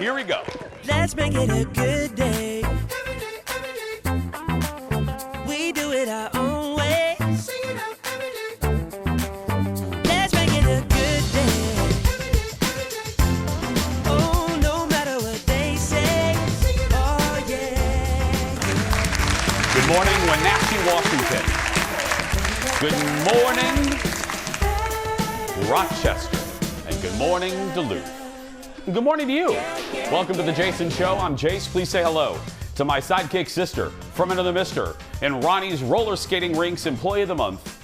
Here we go. Let's make it a good day. We do it our own way. Let's make it a good day. Oh, no matter what they say. Oh, yeah. Good morning, Wenatchee, Washington. Good morning, Rochester. And good morning, Duluth. And good morning to you. Welcome to the Jason Show. I'm Jace. Please say hello to my sidekick sister from another mister and Ronnie's roller skating rinks employee of the month,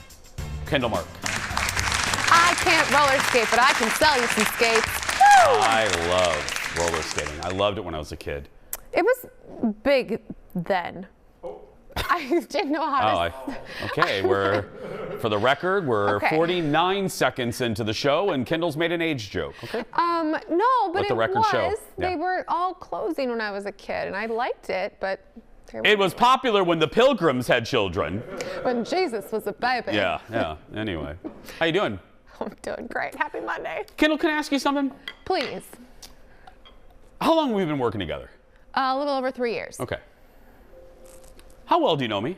Kendall Mark. I can't roller skate, but I can sell you some skates. Woo! I love roller skating. I loved it when I was a kid. It was big then. I didn't know how to. Okay. For the record, we're 49 seconds into the show, and Kendall's made an age joke. Okay. No, but Let the record show. Yeah. They were all closing when I was a kid, and I liked it, but. It was popular when the Pilgrims had children. When Jesus was a baby. Yeah. Anyway, how you doing? I'm doing great. Happy Monday. Kendall, can I ask you something? Please. How long have we been working together? A little over 3 years. Okay. How well do you know me?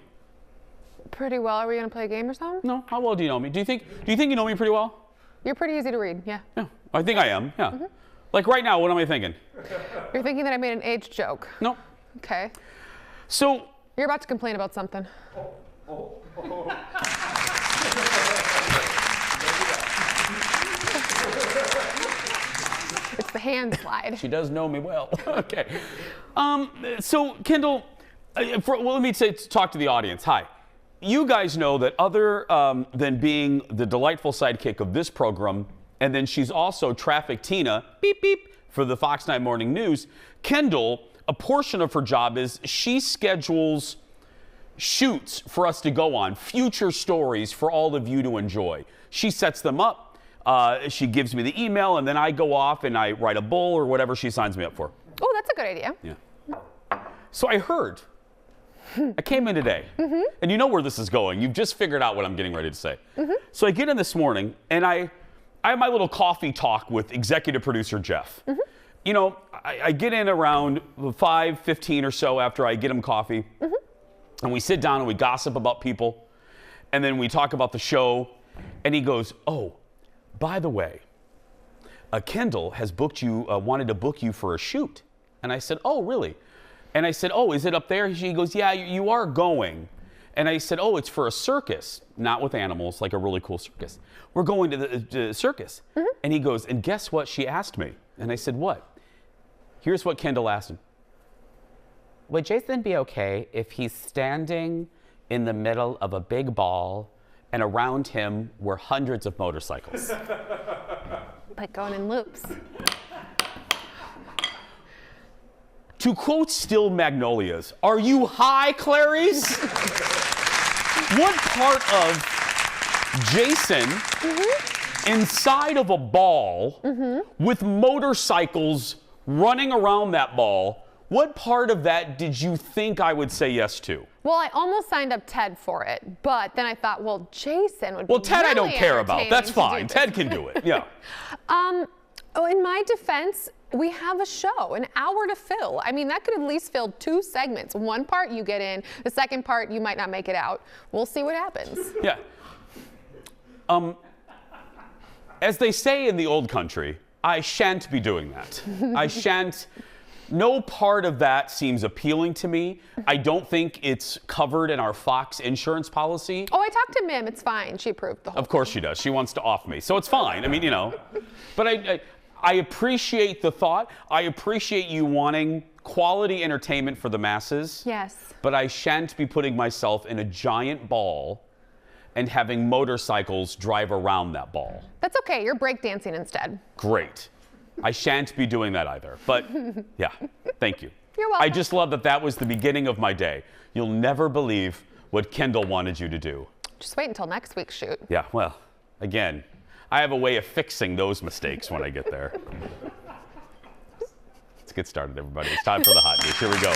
Pretty well. Are we gonna play a game or something? No. How well do you know me? Do you think you know me pretty well? You're pretty easy to read. Yeah. Yeah. I think I am. Yeah. Mm-hmm. Like right now, what am I thinking? You're thinking that I made an age joke. No. Okay. So. You're about to complain about something. It's the hand slide. She does know me well. Okay. So, Kendall, let me talk to the audience. Hi. You guys know that other than being the delightful sidekick of this program, and then she's also Traffic Tina, beep, beep, for the Fox 9 Morning News, Kendall, a portion of her job is she schedules shoots for us to go on, future stories for all of you to enjoy. She sets them up. She gives me the email, and then I go off and I write a bull or whatever she signs me up for. Oh, that's a good idea. Yeah. So I heard. I came in today, and you know where this is going. You've just figured out what I'm getting ready to say. So I get in this morning, and I have my little coffee talk with executive producer Jeff. You know, I get in around 5:15 or so after I get him coffee, and we sit down and we gossip about people, and then we talk about the show, and he goes, "Oh, by the way, Kendall has booked you, wanted to book you for a shoot." And I said, "Oh, really?" And I said, "Oh, is it up there?" She goes, "Yeah, you are going." And I said, "Oh, it's for a circus, not with animals, like a really cool circus. We're going to the circus." And he goes, "And guess what she asked me?" And I said, "What?" Here's what Kendall asked him. "Would Jason be okay if he's standing in the middle of a big ball and around him were hundreds of motorcycles?" Like going in loops. To quote Still Magnolias, "Are you high, Clarice?" What part of Jason inside of a ball with motorcycles running around that ball, what part of that did you think I would say yes to? Well, I almost signed up Ted for it, but then I thought, well, Jason would be Well, Ted really I don't care about. entertaining That's to do fine. this. Ted can do it. Yeah. In my defense, we have a show, an hour to fill. I mean, that could at least fill 2 segments. One part you get in, the second part you might not make it out. We'll see what happens. Yeah. As they say in the old country, I shan't be doing that. I shan't. No part of that seems appealing to me. I don't think it's covered in our Fox insurance policy. Oh, I talked to Mim. It's fine. She approved the whole Of course she does. She wants to off me. So it's fine. I mean, you know. But I appreciate the thought. I appreciate you wanting quality entertainment for the masses. Yes. But I shan't be putting myself in a giant ball and having motorcycles drive around that ball. That's okay. You're breakdancing instead. Great. I shan't be doing that either. But yeah, thank you. You're welcome. I just love that that was the beginning of my day. You'll never believe what Kendall wanted you to do. Just wait until next week's shoot. Yeah, well, again, I have a way of fixing those mistakes when I get there. Let's get started, everybody. It's time for the hot news. Here we go.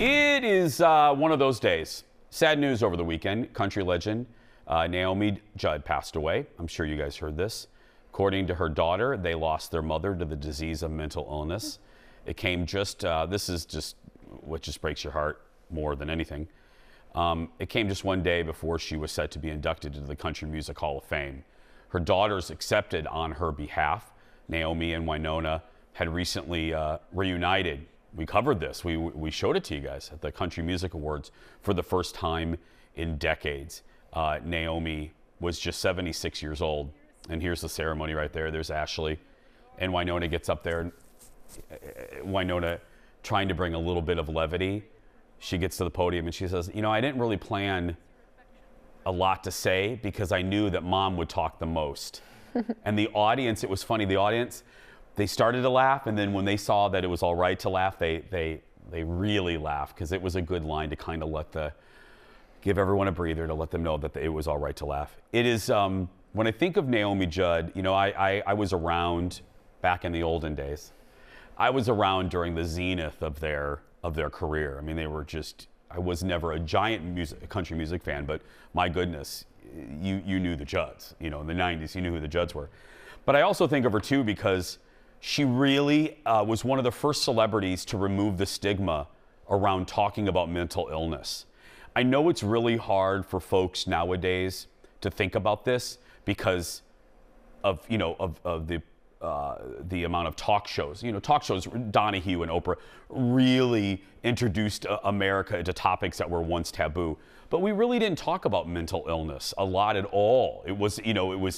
It is one of those days. Sad news over the weekend. Country legend Naomi Judd passed away. I'm sure you guys heard this. According to her daughter, they lost their mother to the disease of mental illness. It came this is just what just breaks your heart more than anything. It came just one day before she was set to be inducted into the Country Music Hall of Fame. Her daughters accepted on her behalf. Naomi and Winona had recently reunited. We covered this. We showed it to you guys at the Country Music Awards for the first time in decades. Naomi was just 76 years old. And here's the ceremony right there. There's Ashley. And Winona gets up there. Winona trying to bring a little bit of levity. She gets to the podium and she says, you know, I didn't really plan a lot to say because I knew that Mom would talk the most. And the audience, it was funny, the audience, they started to laugh, and then when they saw that it was all right to laugh, they really laughed, because it was a good line to kind of give everyone a breather, to let them know that it was all right to laugh. It is, when I think of Naomi Judd, you know, I was around back in the olden days. I was around during the zenith of their career. I mean, they were just, I was never a giant country music fan, but my goodness, you knew the Judds. You know, in the 90s, you knew who the Judds were. But I also think of her too because she really was one of the first celebrities to remove the stigma around talking about mental illness. I know it's really hard for folks nowadays to think about this because of, you know, of the amount of talk shows. You know, talk shows, Donahue and Oprah really introduced America into topics that were once taboo. But we really didn't talk about mental illness a lot at all. It was, you know,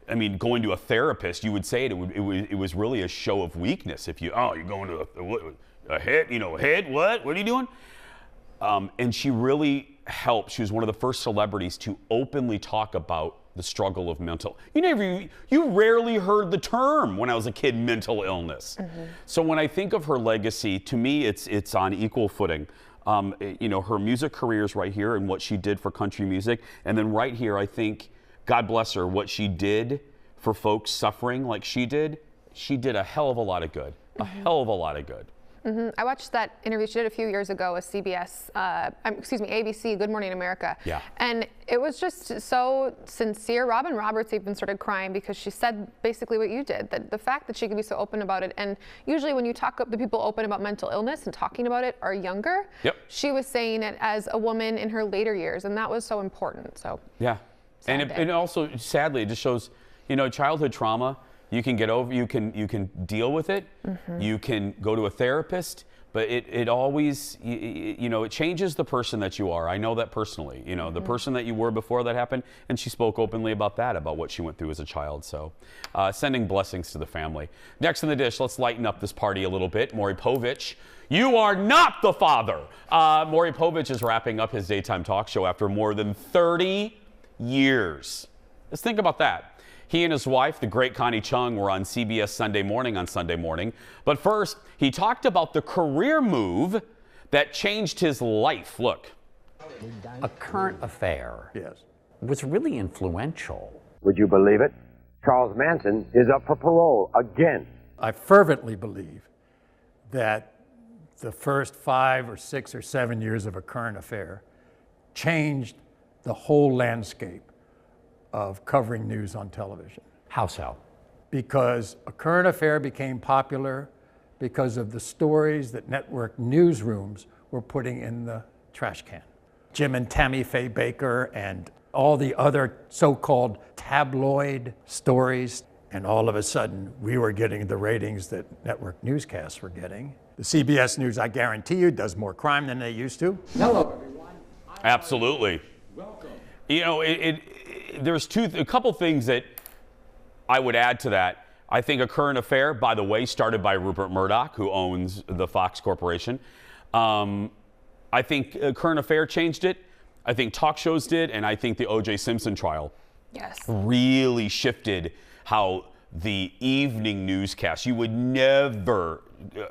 I mean, going to a therapist, you would say it was really a show of weakness. If you're going to a head, you know, head, what are you doing? And she really helped. She was one of the first celebrities to openly talk about the struggle of mental. You rarely heard the term when I was a kid, mental illness. Mm-hmm. So when I think of her legacy, to me, it's on equal footing. You know, her music career is right here and what she did for country music. And then right here, I think, God bless her, what she did for folks suffering like she did a hell of a lot of good. Mm-hmm. A hell of a lot of good. Mm-hmm. I watched that interview she did a few years ago with ABC, Good Morning America. Yeah. And it was just so sincere. Robin Roberts even started crying because she said basically what you did, that the fact that she could be so open about it. And usually when you talk up the people open about mental illness and talking about it are younger. Yep. She was saying it as a woman in her later years, and that was so important. So yeah. And also, sadly, it just shows, you know, childhood trauma. You can get over, you can deal with it. Mm-hmm. You can go to a therapist, but it always, you know, it changes the person that you are. I know that personally, you know, the person that you were before that happened, and she spoke openly about that, about what she went through as a child. So sending blessings to the family. Next in the dish, let's lighten up this party a little bit. Maury Povich, you are not the father. Maury Povich is wrapping up his daytime talk show after more than 30 years. Let's think about that. He and his wife, the great Connie Chung, were on CBS Sunday Morning. But first, he talked about the career move that changed his life. Look. A current affair was really influential. Would you believe it? Charles Manson is up for parole again. I fervently believe that the first 5 or 6 or 7 years of a current affair changed the whole landscape of covering news on television. How so? Because a current affair became popular because of the stories that network newsrooms were putting in the trash can. Jim and Tammy Faye Baker and all the other so-called tabloid stories, and all of a sudden we were getting the ratings that network newscasts were getting. The CBS News, I guarantee you, does more crime than they used to. Hello, everyone. Absolutely. Welcome. You know, there's a couple things that I would add to that. I think a current affair, by the way, started by Rupert Murdoch, who owns the Fox Corporation. I think a current affair changed it. I think talk shows did, and I think the O.J. Simpson trial really shifted how the evening newscast, you would never,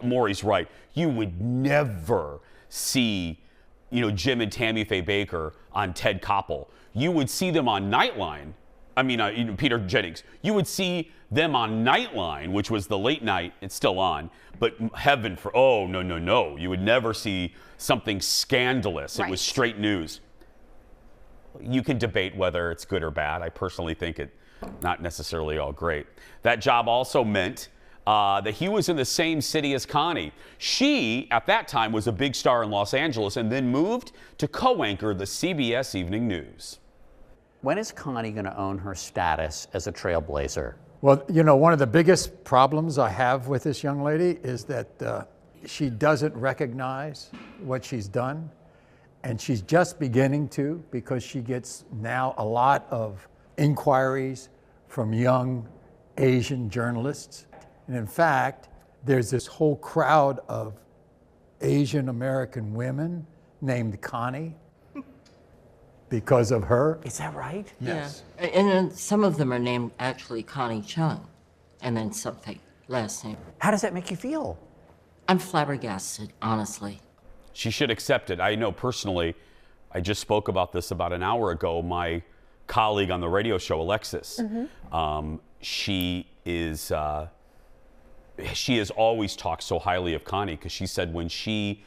Maury's right, you would never see, you know, Jim and Tammy Faye Baker on Ted Koppel. You would see them on Nightline. I mean, Peter Jennings. You would see them on Nightline, which was the late night. It's still on. But heaven for, oh, no. You would never see something scandalous. Right. It was straight news. you can debate whether it's good or bad. I personally think it not necessarily all great. That job also meant that he was in the same city as Connie. She, at that time, was a big star in Los Angeles and then moved to co-anchor the CBS Evening News. When is Connie going to own her status as a trailblazer? Well, you know, one of the biggest problems I have with this young lady is that she doesn't recognize what she's done. And she's just beginning to, because she gets now a lot of inquiries from young Asian journalists. And in fact, there's this whole crowd of Asian American women named Connie because of her. Is that right? Yes. Yeah. And then some of them are named actually Connie Chung, and then something, last name. How does that make you feel? I'm flabbergasted, honestly. She should accept it. I know personally, I just spoke about this about an hour ago. My colleague on the radio show, Alexis, she has always talked so highly of Connie because she said when she's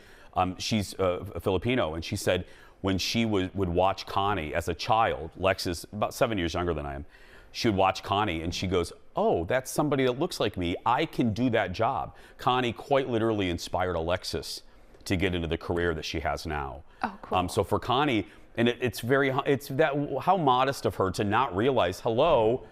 a Filipino, and she said when she would watch Connie as a child, Lex is about 7 years younger than I am, she would watch Connie and she goes, oh, that's somebody that looks like me. I can do that job. Connie quite literally inspired Alexis to get into the career that she has now. Oh, cool. So for Connie, and it's how modest of her to not realize, hello,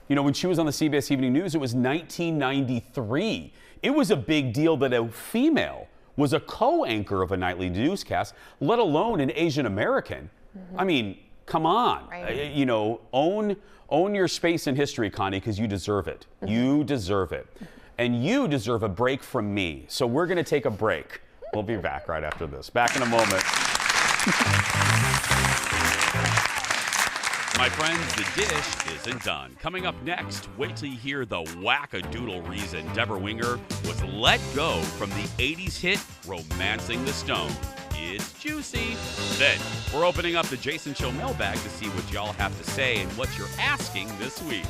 you know, when she was on the CBS Evening News, it was 1993. It was a big deal that a female was a co-anchor of a nightly newscast, let alone an Asian American. I mean, come on. Right. You know, own your space in history, Connie, because you deserve it. You deserve it. And you deserve a break from me. So we're going to take a break. We'll be back right after this. Back in a moment. My friends, the dish isn't done. Coming up next, wait till you hear the wackadoodle reason Deborah Winger was let go from the 80s hit Romancing the Stone. It's juicy. Then, we're opening up the Jason Show mailbag to see what y'all have to say and what you're asking this week.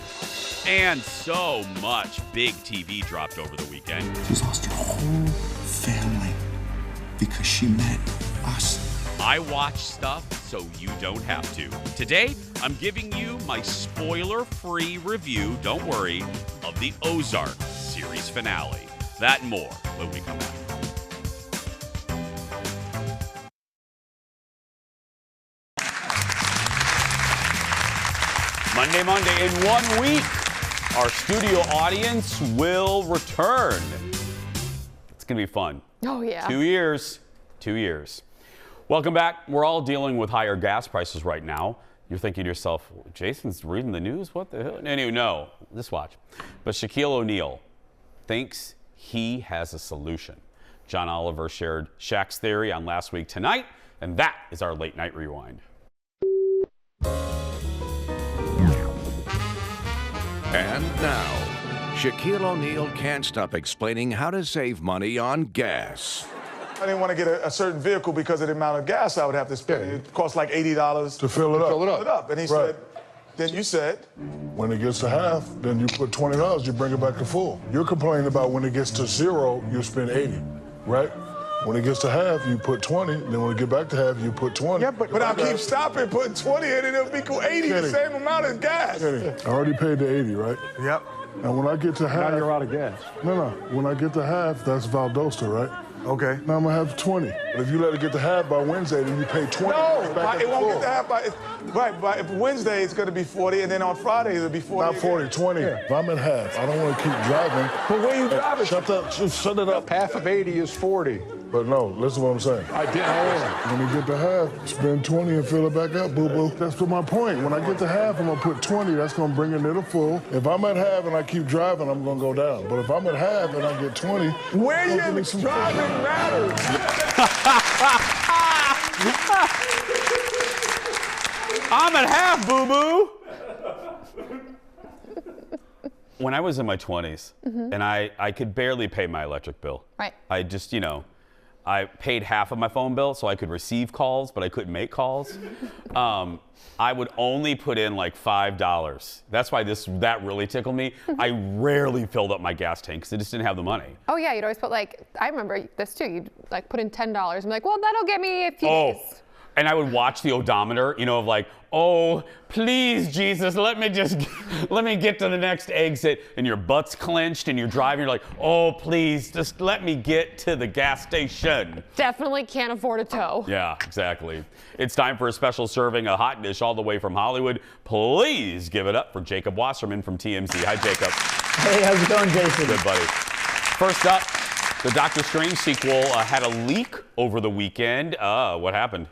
And so much big TV dropped over the weekend. She's lost her whole family because she met us. I watch stuff so you don't have to. Today, I'm giving you my spoiler-free review, don't worry, of the Ozark series finale. That and more when we come back. Monday, in 1 week, our studio audience will return. It's going to be fun. Oh, yeah. 2 years. Welcome back. We're all dealing with higher gas prices right now. You're thinking to yourself, Jason's reading the news? What the hell? Anyway, no, just watch. But Shaquille O'Neal thinks he has a solution. John Oliver shared Shaq's theory on Last Week Tonight, and that is our late night rewind. And now, Shaquille O'Neal can't stop explaining how to save money on gas. I didn't want to get a certain vehicle because of the amount of gas I would have to spend. It cost like $80 to fill it up. And he said, then you said, when it gets to half, then you put $20, you bring it back to full. You're complaining about when it gets to zero, you spend 80, right? When it gets to half, you put 20. Then when it get back to half, you put 20. Yeah, but I'll keep stopping, putting 20 in, and it'll be cool 80, the same amount of gas. I already paid the 80, right? Yep. And when I get to half... Now you're out of gas. No. When I get to half, that's Valdosta, right? Okay. Now I'm gonna have 20. But if you let it get to half by Wednesday, then you pay 20. No, it won't get to half by... Right, but Wednesday it's gonna be 40, and then on Friday it'll be 40. Not 40, 20. Yeah. If I'm at half, I don't wanna keep driving. But where you driving? Shut it up. Half of 80 is 40. But no, listen to what I'm saying. I didn't. When you get to half, spend 20 and fill it back up, boo-boo. That's my point. When I get to half, I'm gonna put 20. That's gonna bring it to the full. If I'm at half and I keep driving, I'm gonna go down. But if I'm at half and I get 20, where you driving matters. I'm at half, boo-boo. When I was in my 20s, and I could barely pay my electric bill. Right. I just, I paid half of my phone bill so I could receive calls, but I couldn't make calls. I would only put in like $5. That's why that really tickled me. I rarely filled up my gas tank because I just didn't have the money. Oh, yeah, you'd always put I remember this too. You'd put in $10 and be like, well, that'll get me a few days. And I would watch the odometer, you know, of like, oh, please, Jesus, let me get to the next exit. And your butt's clenched and you're driving, you're like, oh, please, just let me get to the gas station. Definitely can't afford a tow. Yeah, exactly. It's time for a special serving, a hot dish all the way from Hollywood. Please give it up for Jacob Wasserman from TMZ. Hi, Jacob. Hey, how's it going, Jason? Good, buddy. First up, the Doctor Strange sequel had a leak over the weekend. What happened?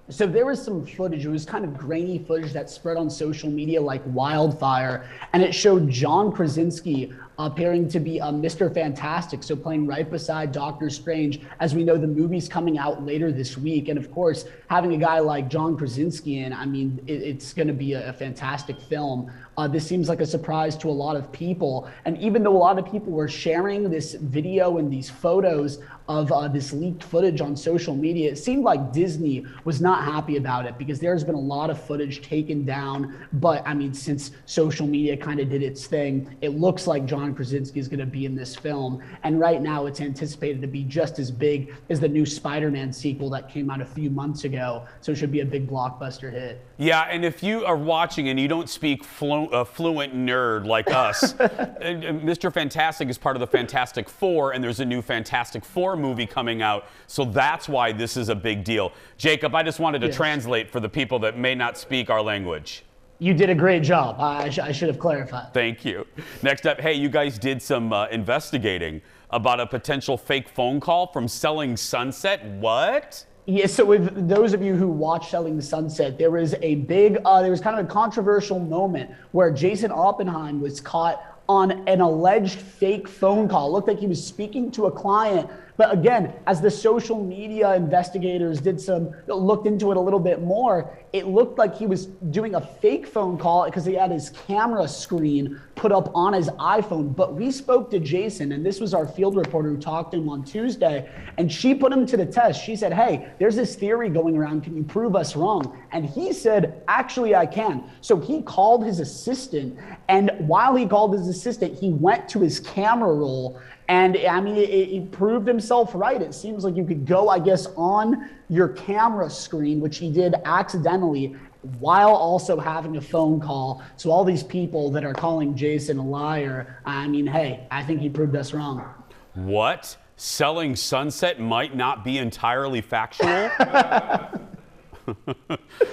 So there was some footage. It was kind of grainy footage that spread on social media like wildfire, and it showed John Krasinski appearing to be Mr. Fantastic, so playing right beside Doctor Strange. As we know, the movie's coming out later this week, and of course, having a guy like John Krasinski in, I mean, it's going to be a fantastic film. This seems like a surprise to a lot of people, and even though a lot of people were sharing this video and these photos of this leaked footage on social media, it seemed like Disney was not happy about it because there's been a lot of footage taken down. But I mean, since social media kind of did its thing, it looks like John Krasinski is going to be in this film. And right now it's anticipated to be just as big as the new Spider-Man sequel that came out a few months ago. So it should be a big blockbuster hit. Yeah, and if you are watching and you don't speak fluent nerd like us, Mr. Fantastic is part of the Fantastic Four, and there's a new Fantastic Four movie coming out, so that's why this is a big deal. Jacob, I just wanted to translate for the people that may not speak our language. You did a great job. I should have clarified. Thank you. Next up, hey, you guys did some investigating about a potential fake phone call from Selling Sunset. What? Yeah, so with those of you who watched Selling Sunset, there was a big, there was kind of a controversial moment where Jason Oppenheim was caught on an alleged fake phone call. It looked like he was speaking to a client. But again, as the social media investigators looked into it a little bit more, it looked like he was doing a fake phone call because he had his camera screen put up on his iPhone. But we spoke to Jason, and this was our field reporter who talked to him on Tuesday, and she put him to the test. She said, hey, there's this theory going around. Can you prove us wrong? And he said, actually, I can. So he called his assistant, and while he called his assistant, he went to his camera roll. And I mean, it proved himself right. It seems like you could go, I guess, on your camera screen, which he did accidentally, while also having a phone call. So all these people that are calling Jason a liar, I mean, hey, I think he proved us wrong. What? Selling Sunset might not be entirely factual?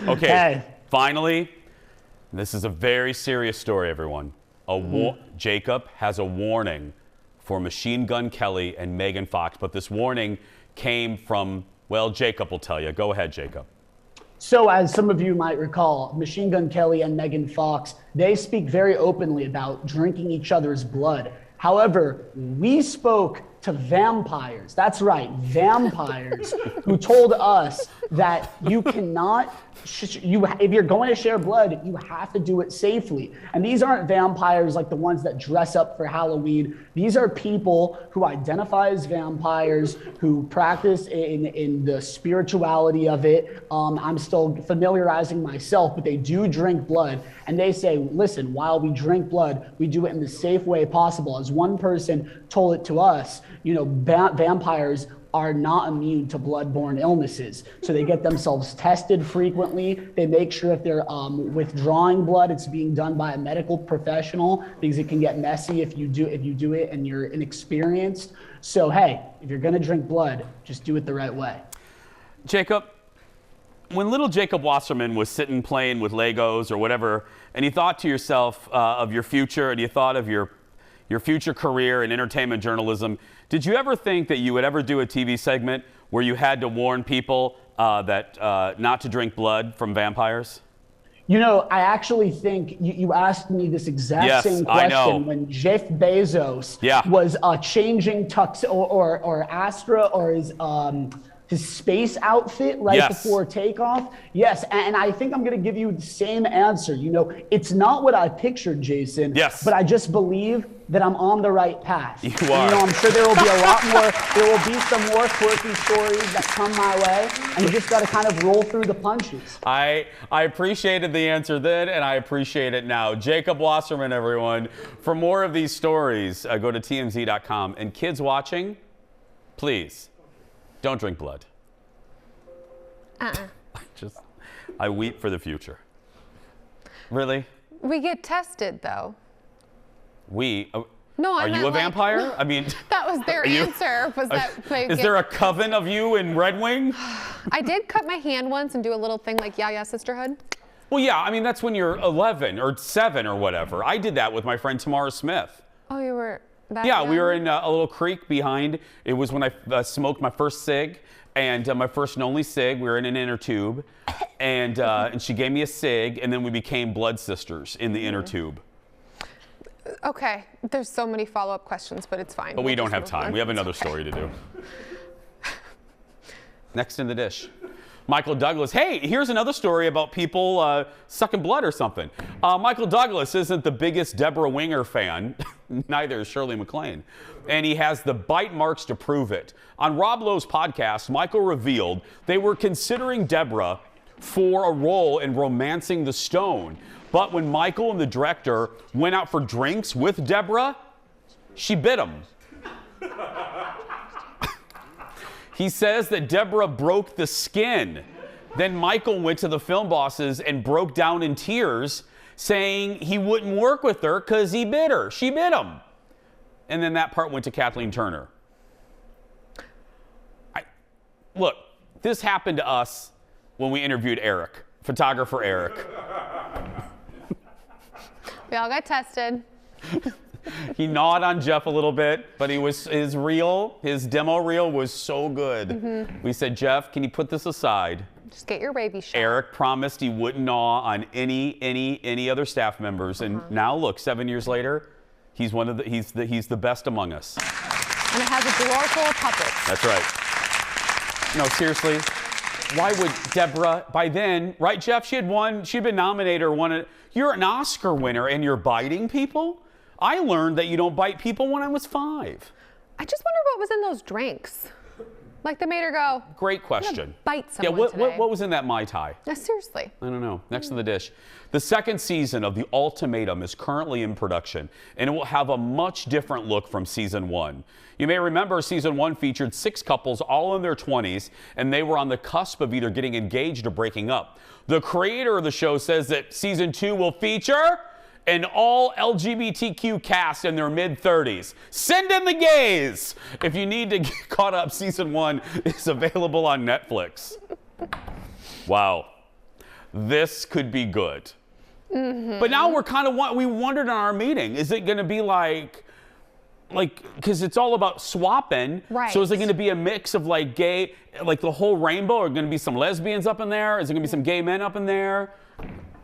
Okay, Hey. Finally, this is a very serious story, everyone. Jacob has a warning for Machine Gun Kelly and Megan Fox, but this warning came from, well, Jacob will tell you. Go ahead, Jacob. So as some of you might recall, Machine Gun Kelly and Megan Fox, they speak very openly about drinking each other's blood. However, we spoke to vampires. That's right, vampires who told us that you cannot, if you're going to share blood, you have to do it safely. And these aren't vampires like the ones that dress up for Halloween. These are people who identify as vampires, who practice in the spirituality of it. I'm still familiarizing myself, but they do drink blood. And they say, listen, while we drink blood, we do it in the safe way possible. As one person told it to us, you know, vampires are not immune to bloodborne illnesses. So they get themselves tested frequently. They make sure if they're withdrawing blood, it's being done by a medical professional, because it can get messy if you do it and you're inexperienced. So hey, if you're gonna drink blood, just do it the right way. Jacob, when little Jacob Wasserman was sitting playing with Legos or whatever, and you thought to yourself of your future, and you thought of your future career in entertainment journalism, did you ever think that you would ever do a TV segment where you had to warn people that not to drink blood from vampires? You know, I actually think you asked me this exact same question when Jeff Bezos was changing or Astra or his space outfit before takeoff. Yes, and I think I'm going to give you the same answer. You know, it's not what I pictured, Jason. Yes. But I just believe that I'm on the right path. You are. You know, I'm sure there will be a lot more. There will be some more quirky stories that come my way, and you just got to kind of roll through the punches. I appreciated the answer then, and I appreciate it now. Jacob Wasserman, everyone. For more of these stories, go to TMZ.com. And kids watching, please, don't drink blood. I weep for the future. Really? We get tested, though. No, are you a vampire? I mean, that was their answer. Is there a coven of you in Red Wing? I did cut my hand once and do a little thing like yeah, sisterhood. Well, yeah, I mean, that's when you're 11 or 7 or whatever. I did that with my friend Tamara Smith. Oh, you were that Yeah, young? we were in a little creek behind. It was when I smoked my first cig and my first and only cig. We were in an inner tube. And she gave me a cig, and then we became blood sisters in the inner tube. Okay, there's so many follow-up questions, but it's fine. But we don't have time. We have another story to do. Next in the dish. Michael Douglas. Hey, here's another story about people sucking blood or something. Michael Douglas isn't the biggest Deborah Winger fan. Neither is Shirley MacLaine. And he has the bite marks to prove it. On Rob Lowe's podcast, Michael revealed they were considering Deborah for a role in Romancing the Stone. But when Michael and the director went out for drinks with Deborah, she bit him. He says that Deborah broke the skin. Then Michael went to the film bosses and broke down in tears, saying he wouldn't work with her because he bit her. She bit him. And then that part went to Kathleen Turner. Look, this happened to us when we interviewed Eric, photographer Eric. We all got tested. He gnawed on Jeff a little bit, but his demo reel was so good. Mm-hmm. We said, Jeff, can you put this aside? Just get your baby shot. Eric promised he wouldn't gnaw on any other staff members, and now look, 7 years later, he's the best among us. And it has a drawer full of puppets. That's right. No, seriously. Why would Deborah, by then, right, Jeff? She'd been nominated or won it. You're an Oscar winner and you're biting people? I learned that you don't bite people when I was 5. I just wonder what was in those drinks. Like they made her go. Great question. Bite someone today. What was in that Mai Tai? Seriously. I don't know. Next to the dish. The second season of The Ultimatum is currently in production, and it will have a much different look from season 1. You may remember season 1 featured 6 couples all in their 20s, and they were on the cusp of either getting engaged or breaking up. The creator of the show says that season 2 will feature an all LGBTQ cast in their mid-30s. Send in the gays! If you need to get caught up, season 1 is available on Netflix. Wow. This could be good. Mm-hmm. But now we wondered in our meeting, is it going to be like, because it's all about swapping. Right. So is it going to be a mix of like gay, like the whole rainbow? Or going to be some lesbians up in there? Is it going to be some gay men up in there?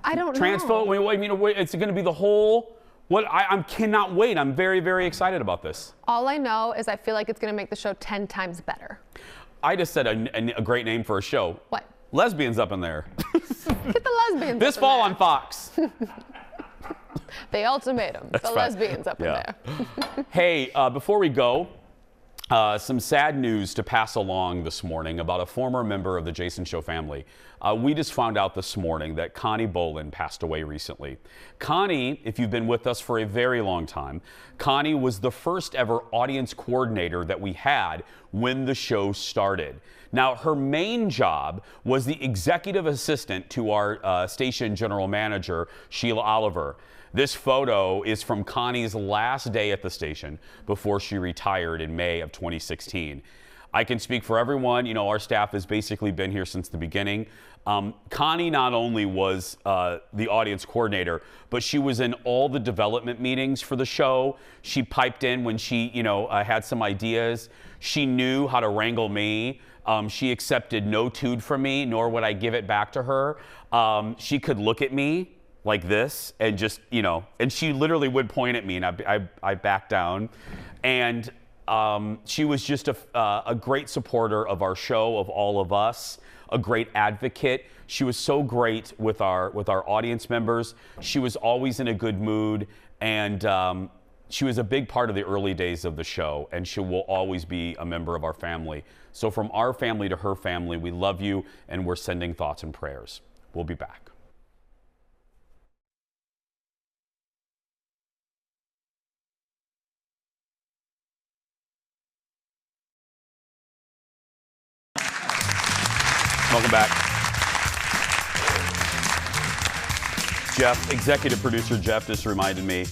I don't know. Transphobe? It's going to be the whole. I cannot wait. I'm very, very excited about this. All I know is I feel like it's going to make the show 10 times better. I just said a great name for a show. What? Lesbians up in there. Get the lesbians. This fall on Fox. The Ultimatum. That's the right. lesbians up in there. Hey, before we go, some sad news to pass along this morning about a former member of the Jason Show family. We just found out this morning that Connie Boland passed away recently. Connie, if you've been with us for a very long time, Connie was the first ever audience coordinator that we had when the show started. Now, her main job was the executive assistant to our station general manager, Sheila Oliver. This photo is from Connie's last day at the station before she retired in May of 2016. I can speak for everyone. You know, our staff has basically been here since the beginning. Connie not only was the audience coordinator, but she was in all the development meetings for the show. She piped in when she, had some ideas. She knew how to wrangle me. She accepted no tood from me, nor would I give it back to her. She could look at me like this and just, and she literally would point at me and I backed down. And she was just a great supporter of our show, of all of us, a great advocate. She was so great with our audience members. She was always in a good mood, and she was a big part of the early days of the show, and she will always be a member of our family. So from our family to her family, we love you, and we're sending thoughts and prayers. We'll be back. Welcome back. Jeff, executive producer Jeff, just reminded me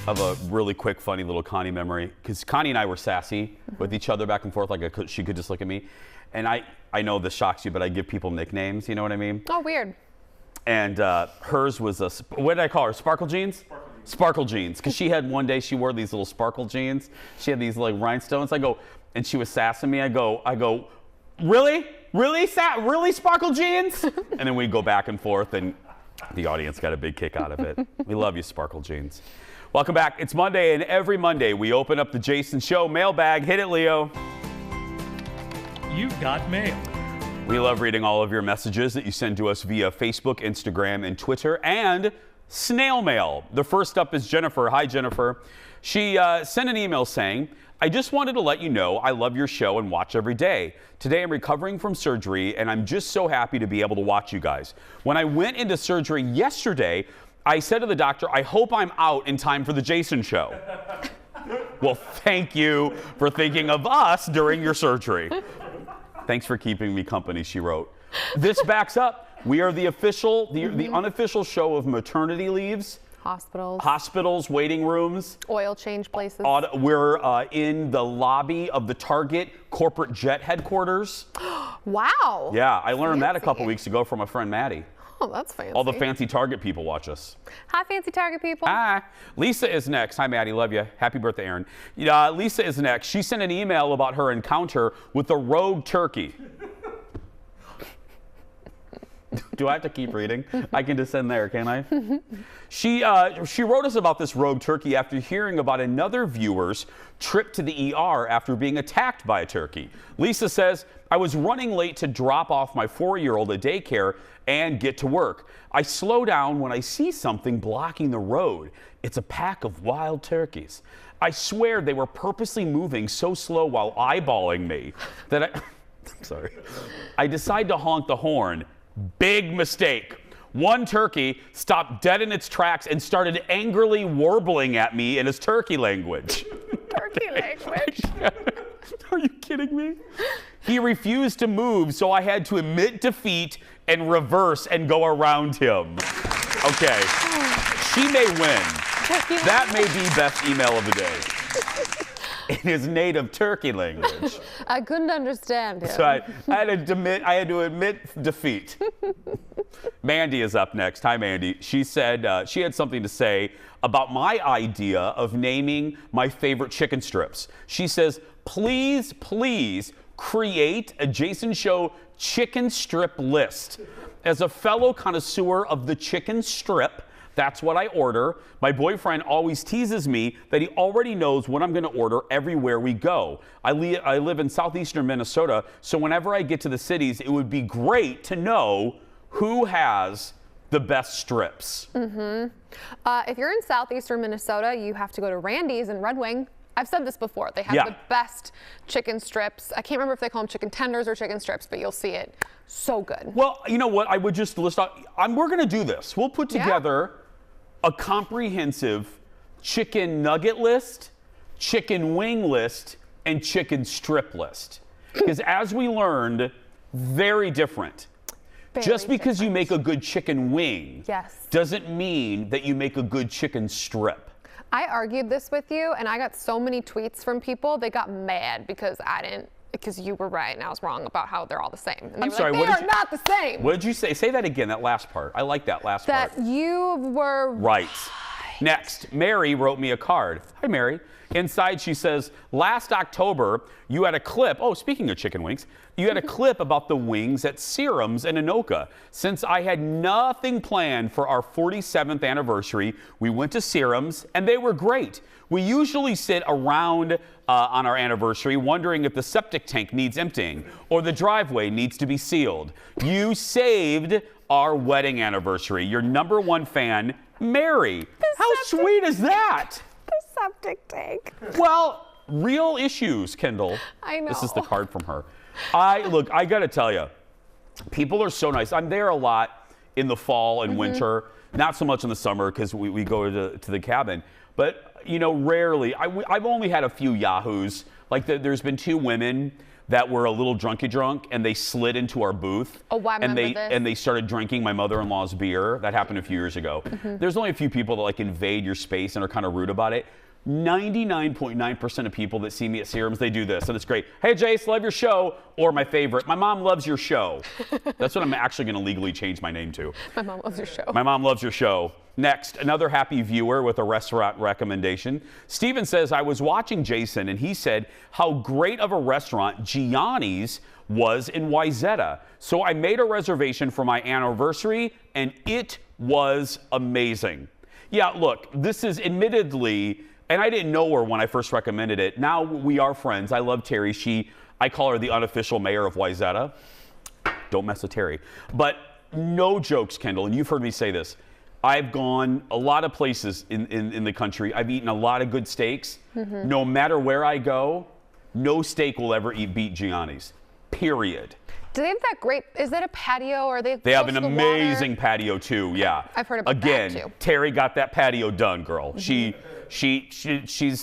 of a really quick, funny little Connie memory. Because Connie and I were sassy with each other back and forth, like she could just look at me. And I know this shocks you, but I give people nicknames, you know what I mean? Oh, weird. And hers was what did I call her? Sparkle jeans? Sparkle jeans. Because she had one day, she wore these little sparkle jeans. She had these like rhinestones. I go, and she was sassing me. I go, really? Really sparkle jeans? And then we go back and forth, and the audience got a big kick out of it. We love you, sparkle jeans. Welcome back. It's Monday, and every Monday we open up the Jason Show mailbag. Hit it, Leo. You've got mail. We love reading all of your messages that you send to us via Facebook, Instagram, and Twitter, and snail mail. The first up is Jennifer. Hi, Jennifer. She sent an email saying, I just wanted to let you know I love your show and watch every day. Today I'm recovering from surgery, and I'm just so happy to be able to watch you guys. When I went into surgery yesterday, I said to the doctor, I hope I'm out in time for the Jason Show. Well, thank you for thinking of us during your surgery. Thanks for keeping me company, she wrote. This backs up. We are the unofficial show of maternity leaves. Hospitals, waiting rooms. Oil change places. We're in the lobby of the Target corporate jet headquarters. Wow. Yeah, I learned that a couple weeks ago from my friend Maddie. Oh, that's fancy. All the fancy Target people watch us. Hi, fancy Target people. Hi. Lisa is next. Hi, Maddie. Love you. Happy birthday, Aaron. Lisa is next. She sent an email about her encounter with a rogue turkey. Do I have to keep reading? I can just end there, can I? She wrote us about this rogue turkey after hearing about another viewer's trip to the ER after being attacked by a turkey. Lisa says, I was running late to drop off my 4-year-old at daycare and get to work. I slow down when I see something blocking the road. It's a pack of wild turkeys. I swear they were purposely moving so slow while eyeballing me that I'm sorry. I decide to honk the horn. Big mistake. One turkey stopped dead in its tracks and started angrily warbling at me in his turkey language. Turkey language? Are you kidding me? He refused to move, so I had to admit defeat and reverse and go around him. Okay. She may win. That may be best email of the day. In his native turkey language. I couldn't understand him. So I had to admit defeat. Mandy is up next. Hi, Mandy. She said she had something to say about my idea of naming my favorite chicken strips. She says, please create a Jason Show chicken strip list. As a fellow connoisseur of the chicken strip, that's what I order. My boyfriend always teases me that he already knows what I'm going to order everywhere we go. I live in southeastern Minnesota, so whenever I get to the cities, it would be great to know who has the best strips. If you're in southeastern Minnesota, you have to go to Randy's in Red Wing. I've said this before. They have the best chicken strips. I can't remember if they call them chicken tenders or chicken strips, but you'll see it. So good. Well, you know what? I would just list out. We're going to do this. We'll put together a comprehensive chicken nugget list, chicken wing list, and chicken strip list. Because as we learned, very different. Just because you make a good chicken wing doesn't mean that you make a good chicken strip. I argued this with you, and I got so many tweets from people. They got mad because because you were right and I was wrong about how they're all the same. And I'm sorry, they are not the same. What did you say? Say that again, that last part. I like that last part. That you were right. Next, Mary wrote me a card. Hi, Mary. Inside, she says, last October, you had a clip. Oh, speaking of chicken wings, you had a clip about the wings at Serum's in Anoka. Since I had nothing planned for our 47th anniversary, we went to Serum's, and they were great. We usually sit around on our anniversary wondering if the septic tank needs emptying or the driveway needs to be sealed. You saved our wedding anniversary. Your #1 fan, Mary. How sweet is that? The septic tank. Well, real issues, Kendall. I know. This is the card from her. Look, I got to tell you, people are so nice. I'm there a lot in the fall and winter, not so much in the summer because we go to the cabin. But, you know, rarely. I've only had a few yahoos. Like there's been 2 women that were a little drunk, and they slid into our booth. Oh, wow, I and remember this. And they started drinking my mother-in-law's beer. That happened a few years ago. There's only a few people that like invade your space and are kind of rude about it. 99.9% of people that see me at Serums, they do this, and it's great. Hey, Jace, love your show. Or my favorite, my mom loves your show. That's what I'm actually going to legally change my name to. My mom loves your show. My mom loves your show. Next, another happy viewer with a restaurant recommendation. Steven says, I was watching Jason, and he said how great of a restaurant Gianni's was in Wayzata. So I made a reservation for my anniversary, and it was amazing. Yeah, look, this is admittedly, and I didn't know her when I first recommended it. Now we are friends. I love Terry. I call her the unofficial mayor of Wayzata. Don't mess with Terry. But no jokes, Kendall, and you've heard me say this. I've gone a lot of places in the country. I've eaten a lot of good steaks. No matter where I go, no steak will ever beat Gianni's, period. Do they have that great, is that a patio or are they They have an close to the amazing water? patio too, yeah. I've heard about Again, that too. Terry got that patio done, girl. She's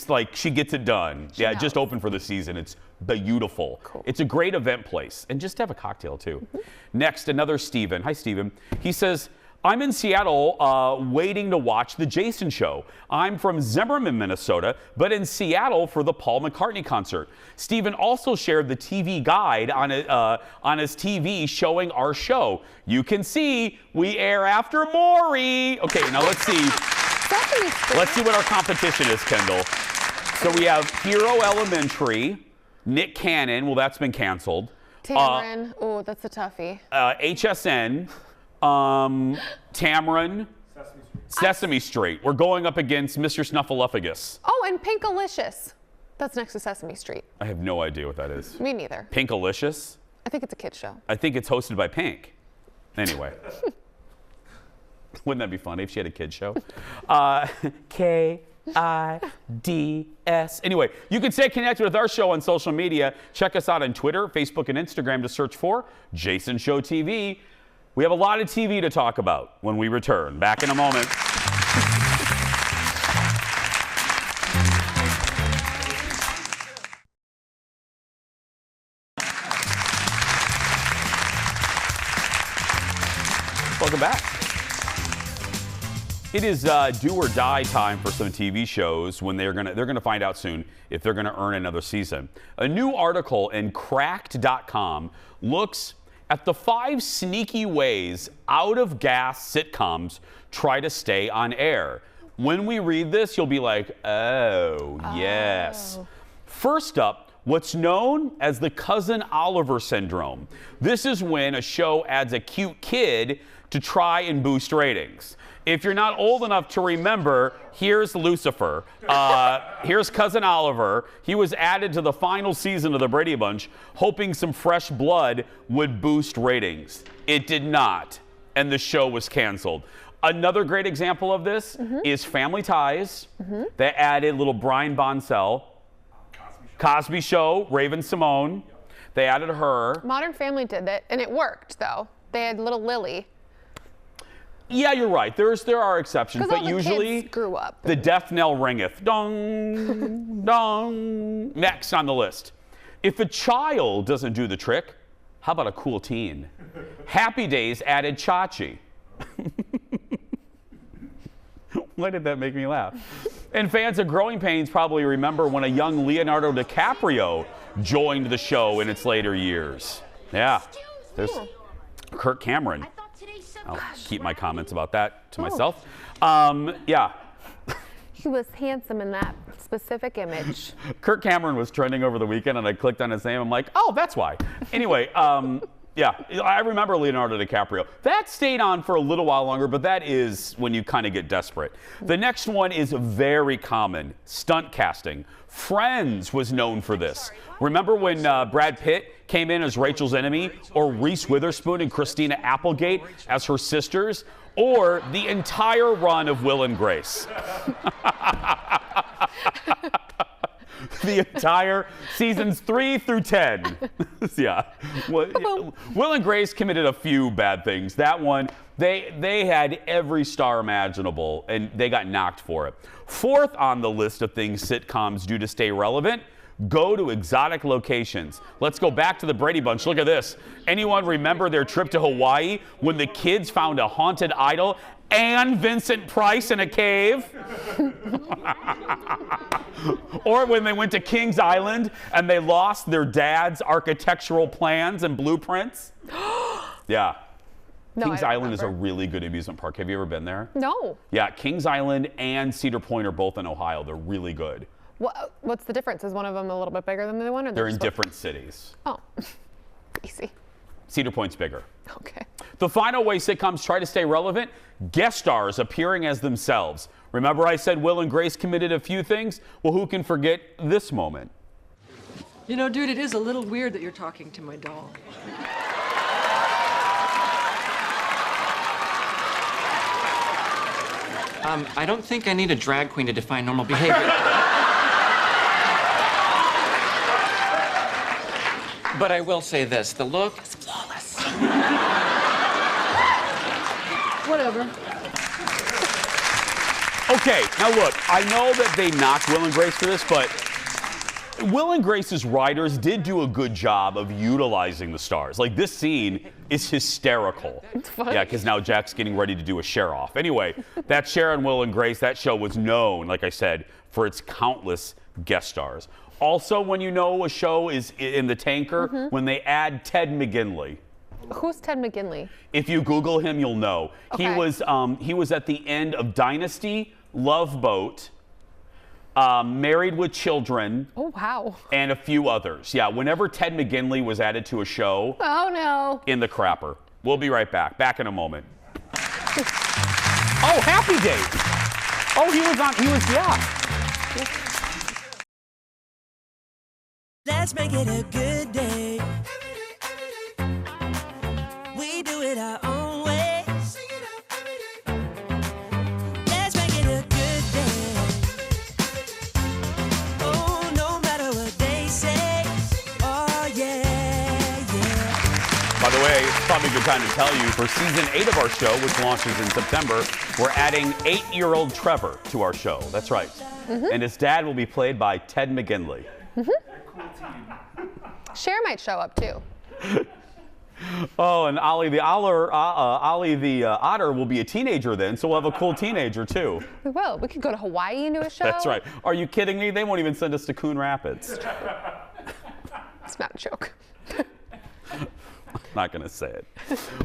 like, she gets it done. Yeah, it just opened for the season. It's beautiful. Cool. It's a great event place. And just have a cocktail too. Next, another Steven. Hi, Steven. He says, I'm in Seattle waiting to watch the Jason Show. I'm from Zimmerman, Minnesota, but in Seattle for the Paul McCartney concert. Steven also shared the TV guide on his TV showing our show. You can see we air after Maury. Okay, now let's see. Let's see what our competition is, Kendall. So we have Hero Elementary, Nick Cannon. Well, that's been canceled. Tamron. Oh, that's a toughie. HSN. Tamron, Sesame Street. We're going up against Mr. Snuffleupagus. Oh, and Pinkalicious. That's next to Sesame Street. I have no idea what that is. Me neither. Pinkalicious? I think it's a kid's show. I think it's hosted by Pink. Anyway. Wouldn't that be funny if she had a kid's show? KIDS. Anyway, you can stay connected with our show on social media. Check us out on Twitter, Facebook, and Instagram to search for Jason Show TV. We have a lot of TV to talk about when we return. Back in a moment. Welcome back. It is do or die time for some TV shows when they're gonna find out soon if they're gonna earn another season. A new article in Cracked.com looks at the 5 sneaky ways out-of-gas sitcoms try to stay on air. When we read this, you'll be like, oh, yes. First up, what's known as the Cousin Oliver syndrome. This is when a show adds a cute kid to try and boost ratings. If you're not old enough to remember, here's Lucifer. Here's Cousin Oliver. He was added to the final season of the Brady Bunch, hoping some fresh blood would boost ratings. It did not, and the show was canceled. Another great example of this is Family Ties. They added little Brian Bonsell. Cosby Show, Raven Simone. They added her. Modern Family did it, and it worked, though. They had little Lily. Yeah, you're right. There are exceptions, but usually kids grew up. The death knell ringeth. Dong, dong. Next on the list. If a child doesn't do the trick, how about a cool teen? Happy Days added Chachi. Why did that make me laugh? And fans of Growing Pains probably remember when a young Leonardo DiCaprio joined the show in its later years. Yeah. There's Kirk Cameron. I'll keep my comments about that to myself. Yeah. He was handsome in that specific image. Kirk Cameron was trending over the weekend, and I clicked on his name. I'm like, oh, that's why. Anyway, yeah, I remember Leonardo DiCaprio. That stayed on for a little while longer, but that is when you kind of get desperate. The next one is very common, stunt casting. Friends was known for this. Remember when Brad Pitt came in as Rachel's enemy, or Reese Witherspoon and Christina Applegate as her sisters, or the entire run of Will and Grace? The entire seasons 3 through 10. Yeah. Will and Grace committed a few bad things. That one, they had every star imaginable, and they got knocked for it. Fourth on the list of things sitcoms do to stay relevant, Go to exotic locations. Let's go back to the Brady Bunch. Look at this. Anyone remember their trip to Hawaii when the kids found a haunted idol and Vincent Price in a cave? Or when they went to Kings Island and they lost their dad's architectural plans and blueprints? Yeah. No, Kings I don't Island is a remember. really good amusement park. Have you ever been there? No. Yeah, Kings Island and Cedar Point are both in Ohio. They're really good. What's the difference? Is one of them a little bit bigger than the other one? Or They're in just different cities. Oh, easy. Cedar Point's bigger. Okay. The final way sitcoms try to stay relevant, guest stars appearing as themselves. Remember I said Will and Grace committed a few things? Well, who can forget this moment? You know, dude, it is a little weird that you're talking to my doll. I don't think I need a drag queen to define normal behavior. But I will say this, the look is flawless. Whatever. Okay, now look, I know that they knocked Will and Grace for this, but Will and Grace's writers did do a good job of utilizing the stars. Like, this scene is hysterical. It's funny. Yeah, because now Jack's getting ready to do a share-off. Anyway, that Cher and Will and Grace, that show was known, like I said, for its countless guest stars. Also, when you know a show is in the tanker, when they add Ted McGinley. Who's Ted McGinley? If you Google him, you'll know. Okay. He was at the end of Dynasty, Love Boat, Married with Children, Oh, wow. and a few others. Yeah, whenever Ted McGinley was added to a show, Oh, no. in the crapper. We'll be right back. Back in a moment. Oh, Happy Days. Oh, yeah. Let's make it a good day. We do it our own way. Let's make it a good day. Oh, no matter what they say. Oh, yeah, yeah. By the way, it's probably a good time to tell you, for season 8 of our show, which launches in September, we're adding 8-year-old Trevor to our show. That's right. And his dad will be played by Ted McGinley. Cher might show up too. Oh, and Ollie the otter will be a teenager then, so we'll have a cool teenager too. We will. We could go to Hawaii and do a show. That's right. Are you kidding me? They won't even send us to Coon Rapids. It's not a joke. Not going to say it.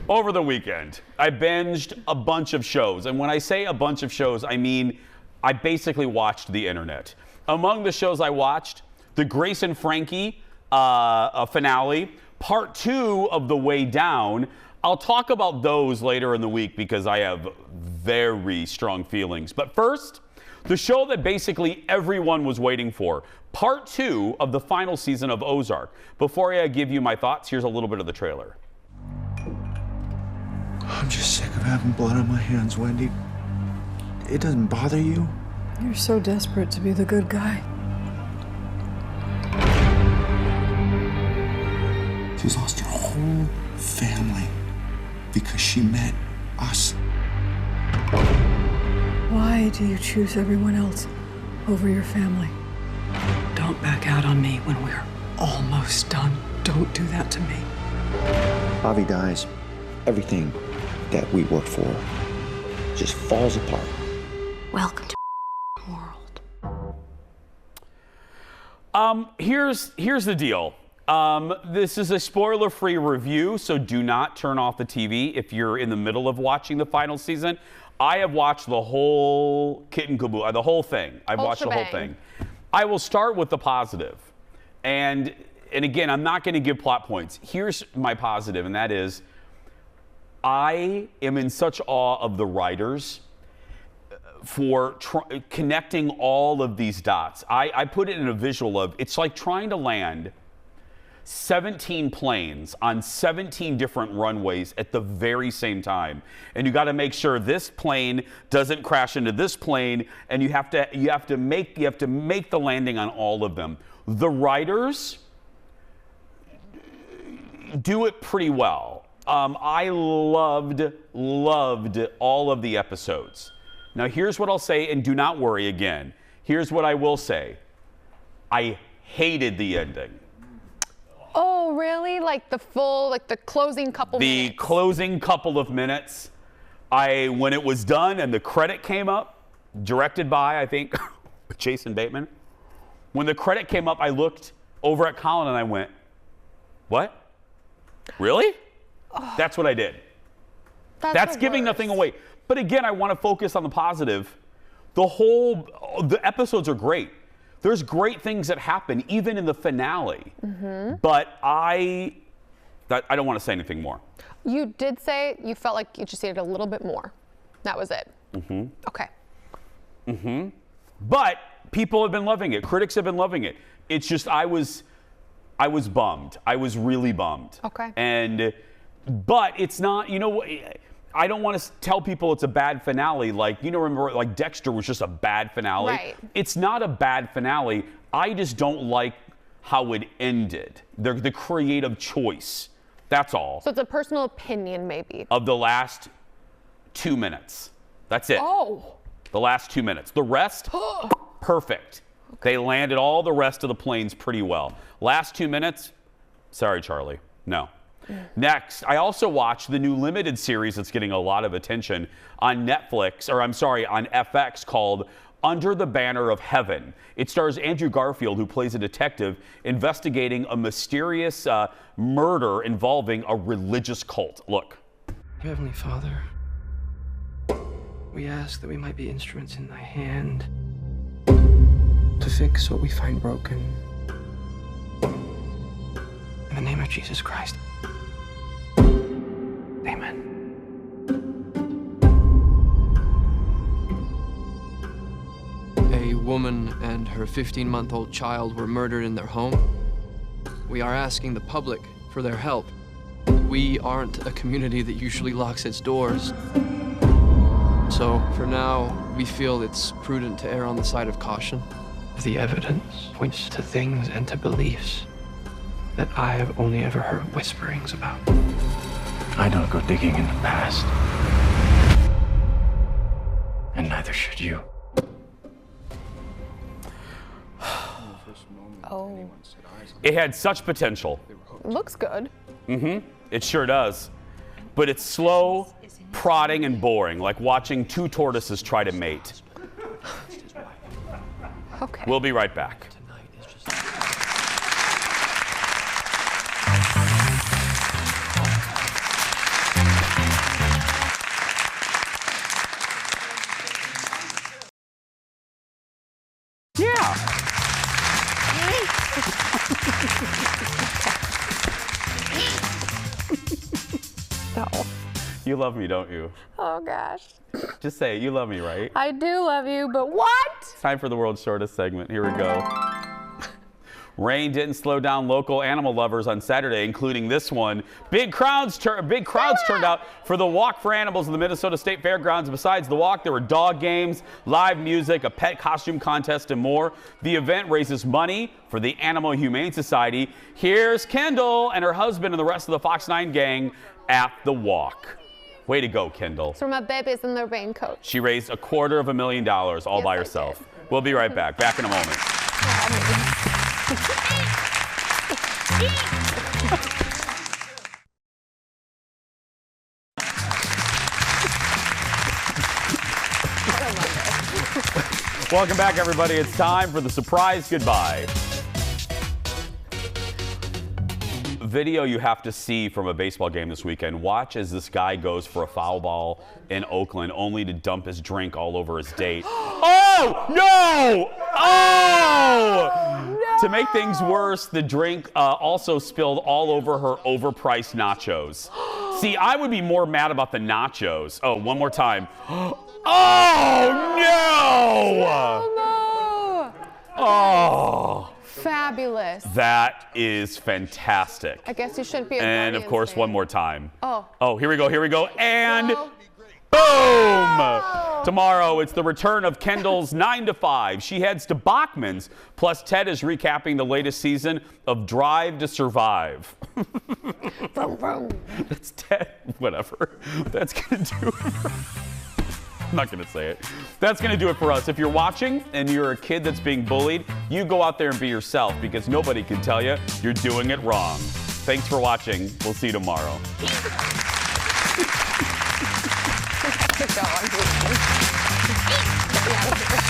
Over the weekend, I binged a bunch of shows. And when I say a bunch of shows, I mean I basically watched the internet. Among the shows I watched, the Grace and Frankie finale, part 2 of The Way Down. I'll talk about those later in the week because I have very strong feelings. But first, the show that basically everyone was waiting for, part 2 of the final season of Ozark. Before I give you my thoughts, here's a little bit of the trailer. I'm just sick of having blood on my hands, Wendy. It doesn't bother you? You're so desperate to be the good guy. She's lost her whole family because she met us. Why do you choose everyone else over your family? Don't back out on me when we're almost done. Don't do that to me. Avi dies. Everything that we worked for just falls apart. Welcome to world. Here's the deal. This is a spoiler-free review, so do not turn off the TV if you're in the middle of watching the final season. I have watched the whole kit and caboodle, the whole thing. I've watched the whole thing. I will start with the positive. And again, I'm not going to give plot points. Here's my positive, and that is I am in such awe of the writers for connecting all of these dots. I put it in a visual of, it's like trying to land 17 planes on 17 different runways at the very same time. And you got to make sure this plane doesn't crash into this plane, and you have to make the landing on all of them. The writers do it pretty well. I loved all of the episodes. Now here's what I'll say, and do not worry again. Here's what I will say. I hated the ending. Oh, really? Like the closing couple minutes? The closing couple of minutes. When it was done and the credit came up, directed by, I think, Jason Bateman. When the credit came up, I looked over at Colin and I went, what? Really? Oh, that's what I did. That's giving nothing away. But again, I want to focus on the positive. The episodes are great. There's great things that happen, even in the finale. But I don't want to say anything more. You did say you felt like you just needed a little bit more. That was it. Okay. But people have been loving it. Critics have been loving it. It's just I was bummed. I was really bummed. Okay. But it's not, I don't want to tell people it's a bad finale. Remember, like Dexter was just a bad finale. Right. It's not a bad finale. I just don't like how it ended. The creative choice. That's all. So it's a personal opinion, maybe. Of the last 2 minutes. That's it. Oh. The last 2 minutes. The rest, perfect. They landed all the rest of the planes pretty well. Last 2 minutes, sorry, Charlie. No. Next, I also watched the new limited series that's getting a lot of attention on Netflix, on FX, called Under the Banner of Heaven. It stars Andrew Garfield, who plays a detective investigating a mysterious murder involving a religious cult. Look. Heavenly Father, we ask that we might be instruments in thy hand to fix what we find broken. In the name of Jesus Christ. Amen. A woman and her 15-month-old child were murdered in their home. We are asking the public for their help. We aren't a community that usually locks its doors. So, for now, we feel it's prudent to err on the side of caution. The evidence points to things and to beliefs that I have only ever heard whisperings about. I don't go digging in the past. And neither should you. Oh. It had such potential. Looks good. It sure does. But it's slow, prodding, and boring, like watching two tortoises try to mate. Okay. We'll be right back. No. You love me, don't you? Oh, gosh. Just say it. You love me, right? I do love you, but what? It's time for the world's shortest segment. Here we go. Rain didn't slow down local animal lovers on Saturday, including this one. Big crowds turned out for the Walk for Animals in the Minnesota State Fairgrounds. Besides the walk, there were dog games, live music, a pet costume contest, and more. The event raises money for the Animal Humane Society. Here's Kendall and her husband and the rest of the Fox 9 gang at the walk. Way to go, Kendall. It's for my babies in their raincoat. She raised $250,000 all by herself. We'll be right back. Back in a moment. Welcome back, everybody. It's time for the surprise goodbye. Video you have to see from a baseball game this weekend. Watch as this guy goes for a foul ball in Oakland, only to dump his drink all over his date. Oh, no! Oh! No! To make things worse, the drink also spilled all over her overpriced nachos. See, I would be more mad about the nachos. Oh, one more time. Oh, no! Oh. Fabulous. That is fantastic. I guess you shouldn't be a And of course, fan. one more time. Oh, here we go. And no. boom! Tomorrow, it's the return of Kendall's 9 to 5. She heads to Bachman's. Plus, Ted is recapping the latest season of Drive to Survive. Vroom, vroom. That's Ted. Whatever. That's going to do it. I'm not going to say it. That's going to do it for us. If you're watching and you're a kid that's being bullied, you go out there and be yourself because nobody can tell you you're doing it wrong. Thanks for watching. We'll see you tomorrow. Go on.